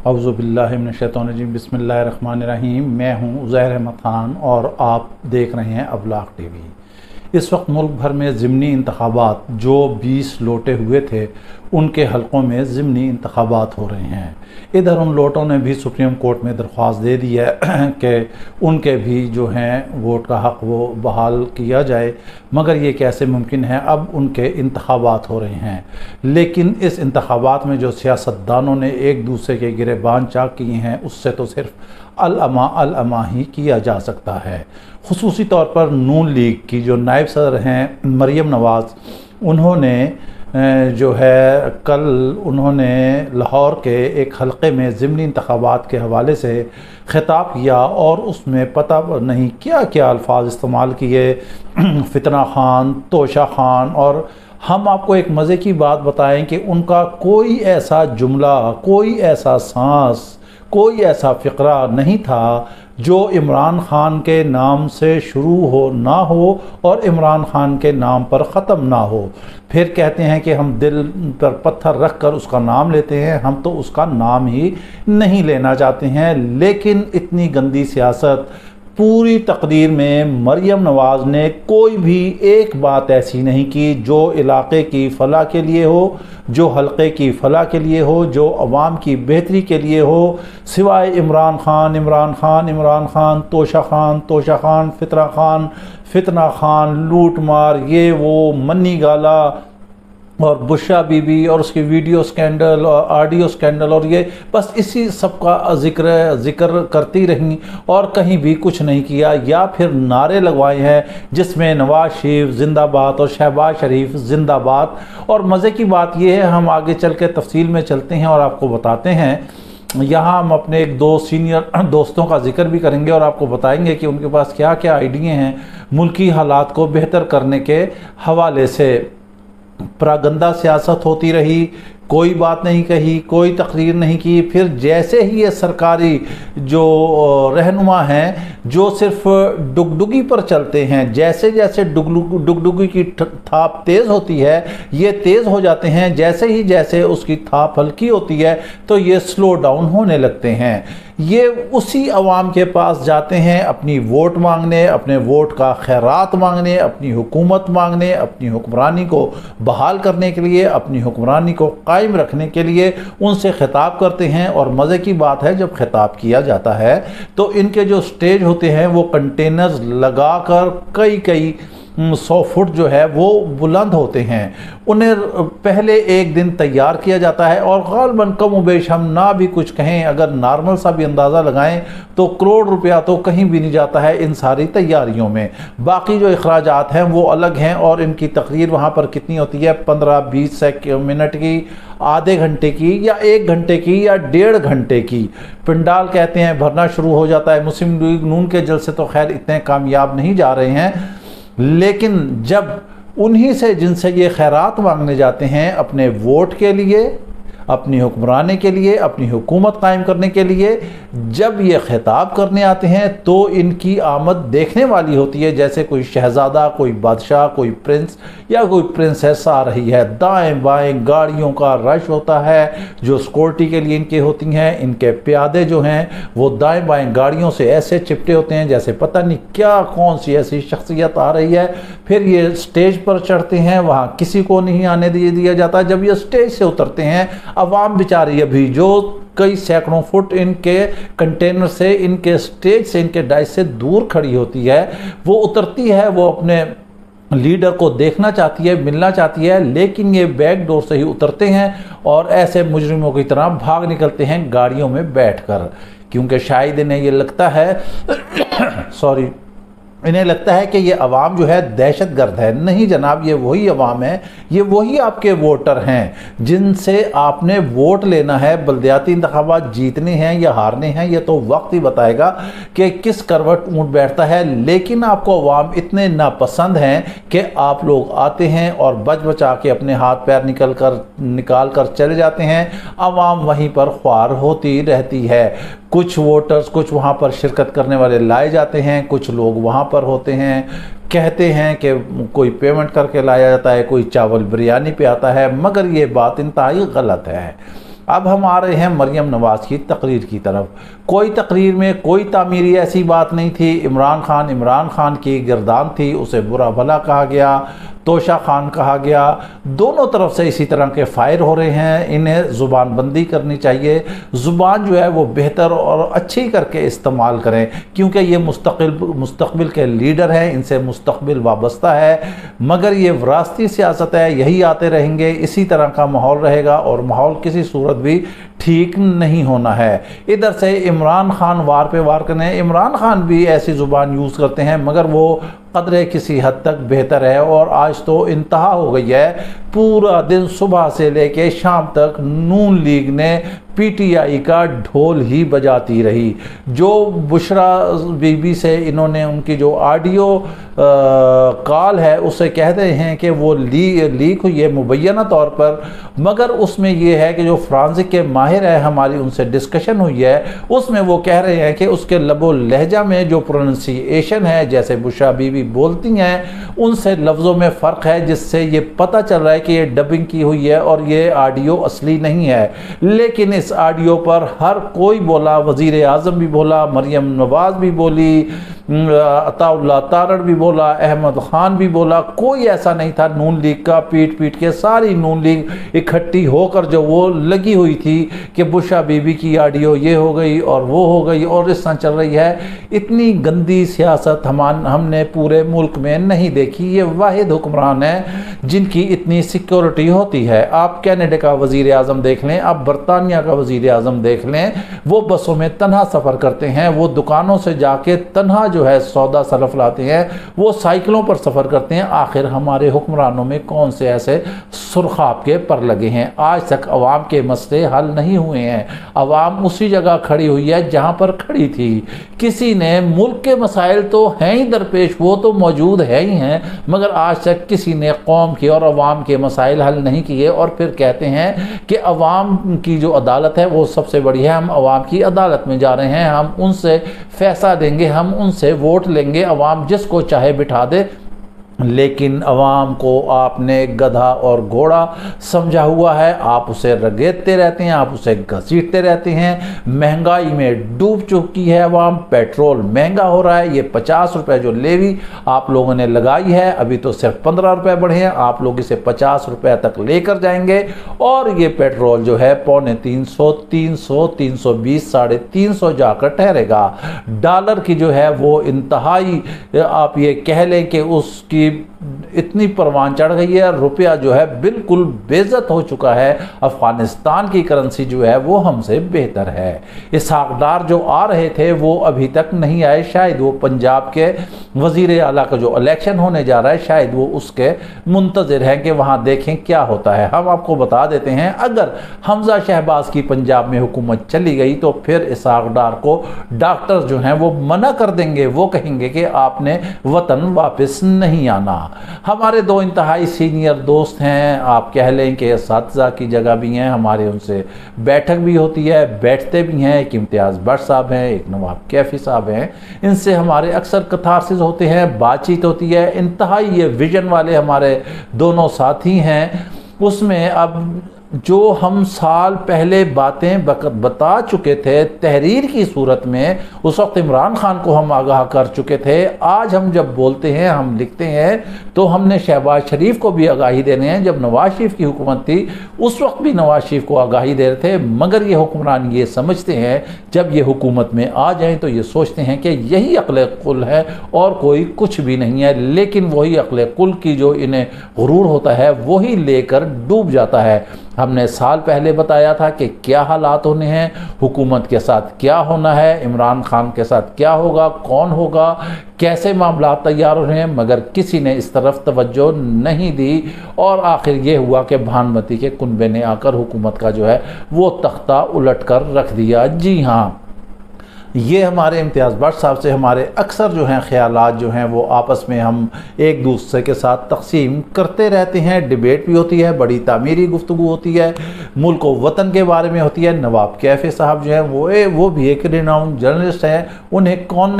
औज़ुबिल्लाहि मिनश्शैतानिर्रजीम बिस्मिल्लाहिर्रहमानिर्रहीम। मैं हूँ उज़ैर अहमद ख़ान और आप देख रहे हैं अबलाग टीवी। इस वक्त मुल्क भर में ज़िमनी इंतखाबात जो 20 लोटे हुए थे उनके हलकों में ज़िमनी इंतखाबात हो रहे हैं। इधर उन लोटों ने भी सुप्रीम कोर्ट में दरख्वास्त दे दी है कि उनके भी जो हैं वोट का हक़ वो बहाल किया जाए, मगर ये कैसे मुमकिन है। अब उनके इंतखाबात हो रहे हैं, लेकिन इस इंतखाबात में जो सियासतदानों ने एक दूसरे के गिरेबान चाक किए हैं उससे तो सिर्फ अल-अमा ही किया जा सकता है। खुसूसी तौर पर नून लीग की जो नायब सदर हैं मरियम नवाज़, उन्होंने जो है कल उन्होंने लाहौर के एक हलक़े में ज़िमनी इंतखाबात के हवाले से ख़िताब किया और उसमें पता नहीं क्या क्या अल्फाज इस्तेमाल किए, फितना खान, तोशा खान। और हम आपको एक मज़े की बात बताएं कि उनका कोई ऐसा जुमला, कोई ऐसा सांस, कोई ऐसा फ़िक्रा नहीं था जो इमरान ख़ान के नाम से शुरू हो ना हो और इमरान ख़ान के नाम पर ख़त्म ना हो। फिर कहते हैं कि हम दिल पर पत्थर रख कर उसका नाम लेते हैं, हम तो उसका नाम ही नहीं लेना चाहते हैं। लेकिन इतनी गंदी सियासत पूरी तकदीर में मरियम नवाज़ ने कोई भी एक बात ऐसी नहीं की जो इलाके की फ़लाह के लिए हो, जो हलक़े की फ़लाह के लिए हो, जो अवाम की बेहतरी के लिए हो, सिवाय इमरान ख़ान, इमरान ख़ान, इमरान ख़ान, तोशा ख़ान, तोशा ख़ान, फितना ख़ान, लूट मार, ये वो, मन्नी गाला और बुशरा बीबी और उसकी वीडियो स्कैंडल और ऑडियो स्कैंडल, और ये बस इसी सब का ज़िक्र करती रहीं और कहीं भी कुछ नहीं किया। या फिर नारे लगवाए हैं जिसमें नवाज शरीफ जिंदाबाद और शहबाज शरीफ जिंदाबाद। और मज़े की बात यह है, हम आगे चल के तफसील में चलते हैं और आपको बताते हैं। यहाँ हम अपने एक दो सीनियर दोस्तों का जिक्र भी करेंगे और आपको बताएंगे कि उनके पास क्या क्या आइडिया हैं मुल्की हालात को बेहतर करने के हवाले से। प्रागंदा सियासत होती रही, कोई बात नहीं कही, कोई तकरीर नहीं की। फिर जैसे ही ये सरकारी जो रहनुमा हैं जो सिर्फ डुगडुगी पर चलते हैं, जैसे जैसे डुगडुगी की थाप तेज़ होती है ये तेज़ हो जाते हैं, जैसे उसकी थाप हल्की होती है तो ये स्लो डाउन होने लगते हैं। ये उसी अवाम के पास जाते हैं अपनी वोट मांगने, अपने वोट का खैरात मांगने, अपनी हुकूमत मांगने, अपनी हुक्मरानी को बहाल करने के लिए, अपनी हुक्मरानी को कायम रखने के लिए उनसे खिताब करते हैं। और मज़े की बात है, जब खिताब किया जाता है तो इनके जो स्टेज होते हैं वो कंटेनर्स लगाकर कई 100 फुट जो है वो बुलंद होते हैं। उन्हें पहले एक दिन तैयार किया जाता है और ग़ालिबन कम-ओ-बेश हम ना भी कुछ कहें, अगर नॉर्मल सा भी अंदाज़ा लगाएं तो करोड़ रुपया तो कहीं भी नहीं जाता है इन सारी तैयारियों में। बाकी जो अखराजात हैं वो अलग हैं और इनकी तकरीर वहाँ पर कितनी होती है, 15-20 मिनट की, आधे घंटे की या 1 घंटे की या 1.5 घंटे की। पंडाल कहते हैं भरना शुरू हो जाता है। मुस्लिम लीग नून के जलसे तो खैर इतने कामयाब नहीं जा रहे हैं, लेकिन जब उन्हीं से जिनसे ये खैरात मांगने जाते हैं अपने वोट के लिए, अपनी हुक्मरानी के लिए, अपनी हुकूमत कायम करने के लिए, जब ये खिताब करने आते हैं तो इनकी आमद देखने वाली होती है जैसे कोई शहज़ादा, कोई बादशाह, कोई प्रिंस या कोई प्रिंसेस आ रही है। दाएं बाएं गाड़ियों का रश होता है जो सिक्योरिटी के लिए इनके होती हैं। इनके प्यादे जो हैं वो दाएं बाएं गाड़ियों से ऐसे चिपटे होते हैं जैसे पता नहीं क्या कौन सी ऐसी शख्सियत आ रही है। फिर ये स्टेज पर चढ़ते हैं, वहाँ किसी को नहीं आने दिया जाता। जब ये स्टेज से उतरते हैं, अवाम बेचारी अभी जो कई सैकड़ों फुट इनके कंटेनर से, इनके स्टेज से, इनके डाइस से दूर खड़ी होती है, वो उतरती है, वो अपने लीडर को देखना चाहती है, मिलना चाहती है, लेकिन ये बैक डोर से ही उतरते हैं और ऐसे मुजरिमों की तरह भाग निकलते हैं गाड़ियों में बैठकर, क्योंकि शायद इन्हें ये लगता है इन्हें लगता है कि ये अवाम जो है दहशत गर्द है। नहीं जनाब, ये वही अवाम है, ये वही आपके वोटर हैं जिनसे आपने वोट लेना है। बल्दियाती इंतखाबात जीतने हैं या हारने हैं ये तो वक्त ही बताएगा कि किस करवट ऊँट बैठता है। लेकिन आपको अवाम इतने नापसंद हैं कि आप लोग आते हैं और बच बचा के अपने हाथ पैर निकाल कर चले जाते हैं। अवाम वहीं पर ख्वार होती रहती है। कुछ वोटर्स, कुछ वहाँ पर शिरकत करने वाले लाए जाते हैं, कुछ लोग वहाँ पर होते हैं, कहते हैं कि कोई पेमेंट करके लाया जाता है, कोई चावल बिरयानी पे आता है, मगर ये बात इंतहाई गलत है। अब हम आ रहे हैं मरियम नवाज़ की तकरीर की तरफ। कोई तकरीर में कोई तामीरी ऐसी बात नहीं थी। इमरान खान की गिरदान थी, उसे बुरा भला कहा गया, तोशा खान कहा गया। दोनों तरफ से इसी तरह के फायर हो रहे हैं। इन्हें ज़ुबान बंदी करनी चाहिए। ज़ुबान जो है वो बेहतर और अच्छी करके इस्तेमाल करें, क्योंकि ये मुस्तकबिल के लीडर हैं, इनसे मुस्तकबिल वाबस्ता है। मगर ये विरासती सियासत है, यही आते रहेंगे, इसी तरह का माहौल रहेगा और माहौल किसी सूरत भी ठीक नहीं होना है। इधर से इमरान खान वार पे वार करने, इमरान खान भी ऐसी ज़ुबान यूज़ करते हैं, मगर वो कदरे किसी हद तक बेहतर है। और आज तो इंतहा हो गई है, पूरा दिन सुबह से लेके शाम तक नून लीग ने पीटीआई का ढोल ही बजाती रही। जो बुशरा बीबी से इन्होंने उनकी जो ऑडियो कॉल है उसे कहते हैं कि वो लीक हुई है मुबैना तौर पर, मगर उसमें ये है कि जो फ्रांसिक के माहिर है, हमारी उनसे डिस्कशन हुई है, उसमें वो कह रहे हैं कि उसके लबो लहजा में जो प्रोनाउंसिएशन है, जैसे बुशरा बीबी बोलती हैं, उनसे लफ्ज़ों में फ़र्क है, जिससे ये पता चल रहा है कि ये डबिंग की हुई है और ये ऑडियो असली नहीं है। लेकिन इस ऑडियो पर हर कोई बोला, वज़ीर आज़म भी बोला, मरियम नवाज़ भी बोली, अताउल्लाह तारड़ भी बोला, अहमद ख़ान भी बोला, कोई ऐसा नहीं था नून लीग का पीट पीट के सारी नून लीग इकट्ठी होकर जो वो लगी हुई थी कि बुशरा बीबी की ऑडियो ये हो गई और वो हो गई और इस तरह चल रही है। इतनी गंदी सियासत हमने पूरे मुल्क में नहीं देखी। ये वाहिद हुक्मरान है जिनकी इतनी सिक्योरिटी होती है। आप कनाडा का वज़ीर आज़म देख लें, आप बरतानिया का वज़ीर आज़म देख लें, वो बसों में तन्हा सफ़र करते हैं, वो दुकानों से जाके तन्हा जो है सौदा सरफ लाते हैं, वो साइकिलों पर सफ़र करते हैं। आखिर हमारे हुक्मरानों में कौन से ऐसे सुरखाब के पर लगे हैं? आज तक अवाम के मसले हल नहीं हुए हैं। अवाम उसी जगह खड़ी हुई है जहाँ पर खड़ी थी। किसी ने मुल्क के मसाइल तो हैं ही दरपेश, वो तो मौजूद है ही हैं, मगर आज तक किसी ने कौम के और अवाम के मसाइल हल नहीं किए। और फिर कहते हैं कि अवाम की जो अदालत है वो सबसे बड़ी है, हम अवाम की अदालत में जा रहे हैं, हम उनसे फैसला देंगे, हम उनसे वोट लेंगे, अवाम जिसको चाहे बिठा दे। लेकिन अवाम को आपने गधा और घोड़ा समझा हुआ है, आप उसे रगेदते रहते हैं, आप उसे घसीटते रहते हैं। महंगाई में डूब चुकी है अवाम, पेट्रोल महंगा हो रहा है। ये 50 रुपये जो लेवी आप लोगों ने लगाई है, अभी तो सिर्फ 15 रुपये बढ़े हैं, आप लोग इसे 50 रुपये तक लेकर जाएंगे और ये पेट्रोल जो है 250, 300, 320, 350 जाकर ठहरेगा। डॉलर की जो है वो इंतहाई, आप ये कह लें कि उसकी इतनी परवान चढ़ गई है, रुपया जो है बिल्कुल बेइज्जत हो चुका है। अफगानिस्तान की करेंसी जो है वो हमसे बेहतर है। इसहाक डार जो आ रहे थे वो अभी तक नहीं आए, शायद वो पंजाब के वजीर आला का जो इलेक्शन होने जा रहा है शायद वो उसके मुंतज़िर हैं कि वहाँ देखें क्या होता है। हम आपको बता देते हैं, अगर हमजा शहबाज की पंजाब में हुकूमत चली गई तो फिर इसहाक डार को डॉक्टर जो हैं वो मना कर देंगे, वो कहेंगे कि आपने वतन वापस नहीं आना। हमारे दो इंतहाई सीनियर दोस्त हैं, आप कह लें कि असातिज़ा की जगह भी हैं, हमारे उनसे बैठक भी होती है, बैठते भी हैं। एक इम्तियाज़ भट्ट साहब हैं, एक नवाब कैफ़ी साहब हैं, इनसे हमारे अक्सर कथारसिस होते हैं, बातचीत होती है। इंतहाई ये विजन वाले हमारे दोनों साथी हैं। उसमें अब जो हम साल पहले बातें बता चुके थे तहरीर की सूरत में, उस वक्त इमरान खान को हम आगाह कर चुके थे। आज हम जब बोलते हैं, हम लिखते हैं, तो हमने शहबाज शरीफ को भी आगाही देने हैं। जब नवाज शरीफ की हुकूमत थी उस वक्त भी नवाज शरीफ को आगाही दे रहे थे, मगर ये हुक्मरान ये समझते हैं जब ये हुकूमत में आ जाएं तो ये सोचते हैं कि यही अक्ल कुल है और कोई कुछ भी नहीं है। लेकिन वही अक्ल कुल की जो इन्हें गुरूर होता है वही लेकर डूब जाता है। हमने साल पहले बताया था कि क्या हालात होने हैं, हुकूमत के साथ क्या होना है, इमरान खान के साथ क्या होगा, कौन होगा, कैसे मामला तैयार हो रहे हैं, मगर किसी ने इस तरफ तवज्जो नहीं दी। और आखिर ये हुआ कि भानुमती के कुनबे ने आकर हुकूमत का जो है वो तख्ता उलट कर रख दिया। जी हाँ, ये हमारे इम्तियाज़ भट्ट साहब से हमारे अक्सर जो हैं ख़यालात जो हैं वो आपस में हम एक दूसरे के साथ तक़सीम करते रहते हैं। डिबेट भी होती है, बड़ी तामीरी गुफ्तगू होती है, मुल्क व वतन के बारे में होती है। नवाब कैफ़ी साहब जो हैं वो भी एक रिनाउंड जर्नलिस्ट हैं, उन्हें कौन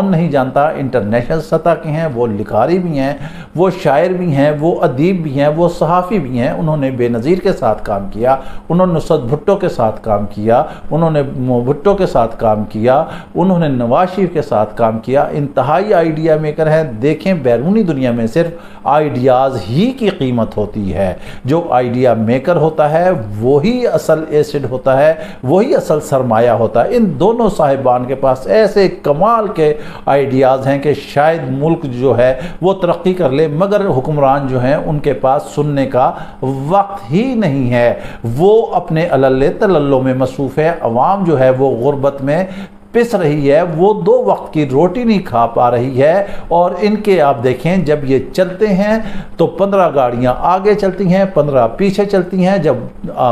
नहीं जानता, इंटरनेशनल सतह के हैं, वो लिखारी भी हैं, वो शायर भी हैं, वो अदीब भी हैं, वो सहाफ़ी भी हैं। उन्होंने बेनज़ीर के साथ काम किया, उन्होंने नुसरत भुट्टो के साथ काम किया, उन्होंने भुट्टो के साथ काम किया, उन्होंने नवाज शरीफ के साथ काम किया। इंतहाई आइडिया मेकर हैं। देखें, बैरूनी दुनिया में सिर्फ आइडियाज़ ही की कीमत होती है। जो आइडिया मेकर होता है वही असल एसिड होता है, वही असल सरमाया होता है। इन दोनों साहिबान के पास ऐसे कमाल के आइडियाज़ हैं कि शायद मुल्क जो है वो तरक्की कर ले, मगर हुक्मरान जो हैं उनके पास सुनने का वक्त ही नहीं है। वो अपने अल्ले तल्लों में मसरूफ़ है। अवाम जो है वो गुर्बत में पिस रही है, वो 2 वक्त की रोटी नहीं खा पा रही है। और इनके आप देखें, जब ये चलते हैं तो 15 गाड़ियां आगे चलती हैं, 15 पीछे चलती हैं। जब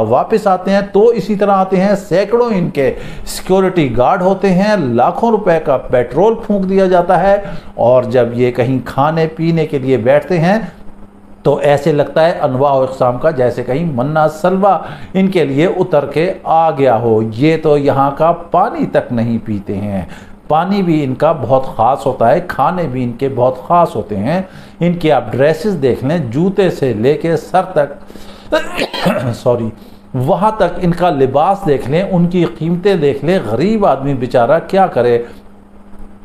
वापस आते हैं तो इसी तरह आते हैं। सैकड़ों इनके सिक्योरिटी गार्ड होते हैं, लाखों रुपए का पेट्रोल फूंक दिया जाता है। और जब ये कहीं खाने पीने के लिए बैठते हैं तो ऐसे लगता है अनवा व इक़साम का, जैसे कहीं मन्ना सलवा इनके लिए उतर के आ गया हो। ये तो यहाँ का पानी तक नहीं पीते हैं। पानी भी इनका बहुत ख़ास होता है, खाने भी इनके बहुत ख़ास होते हैं। इनके आप ड्रेसेस देख लें, जूते से लेके सर तक सॉरी वहाँ तक इनका लिबास देख लें, उनकी कीमतें देख लें। गरीब आदमी बेचारा क्या करे,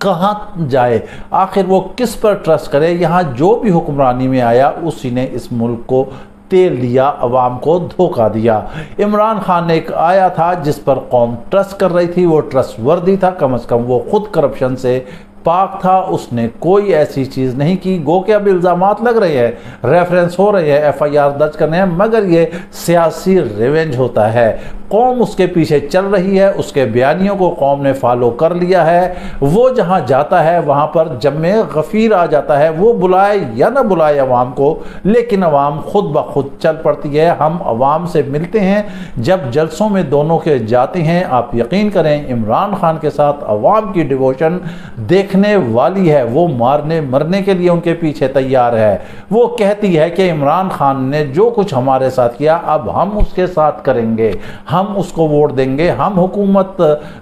कहाँ जाए, आखिर वो किस पर ट्रस्ट करे। यहाँ जो भी हुक्मरानी में आया उसी ने इस मुल्क को तेल दिया, अवाम को धोखा दिया। इमरान खान एक आया था जिस पर कौम ट्रस्ट कर रही थी, वो ट्रस्ट वर्दी था, कम से कम वो खुद करप्शन से पाक था। उसने कोई ऐसी चीज़ नहीं की। गो के अब इल्ज़ामात लग रहे हैं, रेफरेंस हो रहे हैं, FIR दर्ज करने हैं, मगर ये सियासी रिवेंज होता है। कौम उसके पीछे चल रही है, उसके बयानियों को कौम ने फॉलो कर लिया है। वो जहाँ जाता है वहाँ पर जम्मे गफ़ीर आ जाता है। वो बुलाए या ना बुलाए अवाम को, लेकिन अवाम खुद ब खुद चल पड़ती है। हम अवाम से मिलते हैं, जब जलसों में दोनों के जाते हैं, आप यकीन करें इमरान खान के साथ अवाम की डिवोशन देखने वाली है। वो मारने मरने के लिए उनके पीछे तैयार है। वो कहती है कि इमरान खान ने जो कुछ हमारे साथ किया अब हम उसके साथ करेंगे, हम उसको वोट देंगे, हम हुकूमत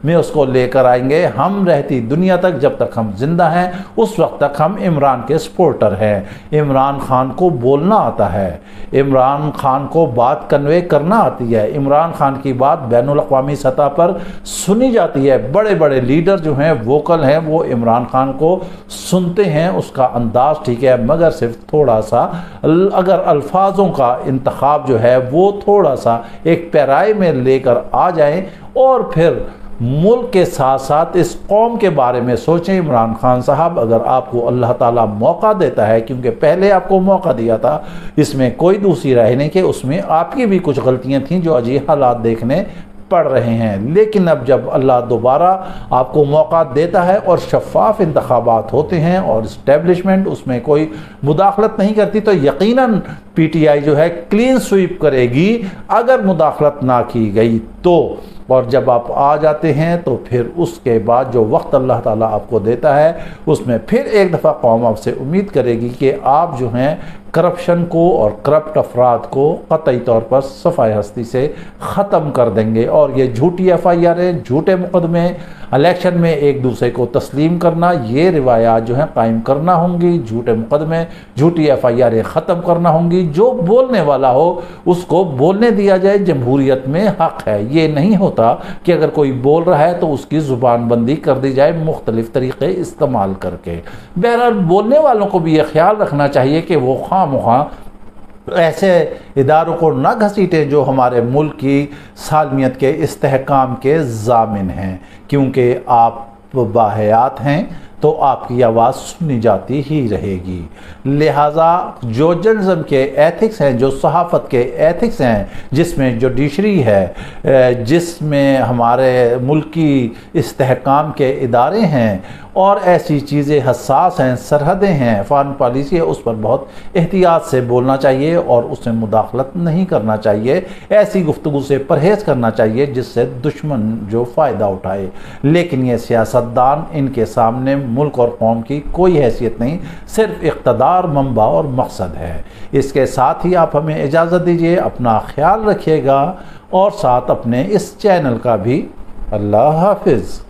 में उसको लेकर आएंगे। हम रहती दुनिया तक, जब तक हम जिंदा हैं उस वक्त तक हम इमरान के सपोर्टर हैं। इमरान खान को बोलना आता है, इमरान खान को बात कन्वे करना आती है, इमरान खान की बात बैनुल अक़वामी सतह पर सुनी जाती है। बड़े बड़े लीडर जो हैं वोकल हैं, वो इमरान खान को सुनते हैं। उसका अंदाज ठीक है, मगर सिर्फ थोड़ा सा अगर अल्फाजों का इंतखाब जो है वो थोड़ा सा एक पैराए में लेकर आ जाएं और फिर मुल्क के साथ साथ इस कौम के बारे में सोचें। इमरान खान साहब, अगर आपको अल्लाह ताला मौका देता है, क्योंकि पहले आपको मौका दिया था, इसमें कोई दूसरी राय नहीं कि उसमें आपकी भी कुछ गलतियां थीं जो अजीब हालात देखने पड़ रहे हैं, लेकिन अब जब अल्लाह दोबारा आपको मौका देता है और शफाफ इंतखाबात होते हैं और इस्टेब्लिशमेंट उसमें कोई मुदाखलत नहीं करती, तो यकीनन PTI जो है क्लीन स्वीप करेगी। अगर मुदाखलत ना की गई तो, और जब आप आ जाते हैं तो फिर उसके बाद जो वक्त अल्लाह ताला आपको देता है उसमें फिर एक दफ़ा कौम आपसे उम्मीद करेगी कि आप जो हैं करप्शन को और करप्ट अफराद को क़तई तौर पर सफ़ाई हस्ती से ख़त्म कर देंगे। और ये झूठी FIR, झूठे मुकदमे, इलेक्शन में एक दूसरे को तस्लीम करना, ये रिवायात जो हैं कायम करना होंगी। झूठे मुकदमे, झूठी FIR ख़त्म करना होंगी। जो बोलने वाला हो उसको बोलने दिया जाए, जमहूरियत में हक़ है। ये नहीं होता कि अगर कोई बोल रहा है तो उसकी ज़ुबान बंदी कर दी जाए मुख्तलिफ़ तरीक़े इस्तेमाल करके। बहरहाल बोलने वालों को भी ये ख्याल रखना चाहिए कि वो खामख़ा ऐसे इदारों को ना घसीटें जो हमारे मुल्क की सालमियत के इस्तेहकाम के ज़ामिन हैं, क्योंकि आप बाहयात हैं, तो आपकी आवाज़ सुनी जाती ही रहेगी। लिहाजा जो जर्नलिज्म के एथिक्स हैं, जो सहाफ़त के एथिक्स हैं, जिसमें जुडिशरी है, जिसमें हमारे मुल्क की इस्तेहकाम के इदारे हैं और ऐसी चीज़ें हसास हैं, सरहदें हैं, फ़ॉरेन पॉलिसी है, उस पर बहुत एहतियात से बोलना चाहिए और उसमें मुदाखलत नहीं करना चाहिए। ऐसी गुफ्तगू से परहेज़ करना चाहिए जिससे दुश्मन जो फ़ायदा उठाए। लेकिन ये सियासतदान, इनके सामने मुल्क और कौम की कोई हैसियत नहीं, सिर्फ इक़्तिदार, मंबा और मकसद है। इसके साथ ही आप हमें इजाज़त दीजिए, अपना ख्याल रखिएगा और साथ अपने इस चैनल का भी। अल्लाह हाफिज़।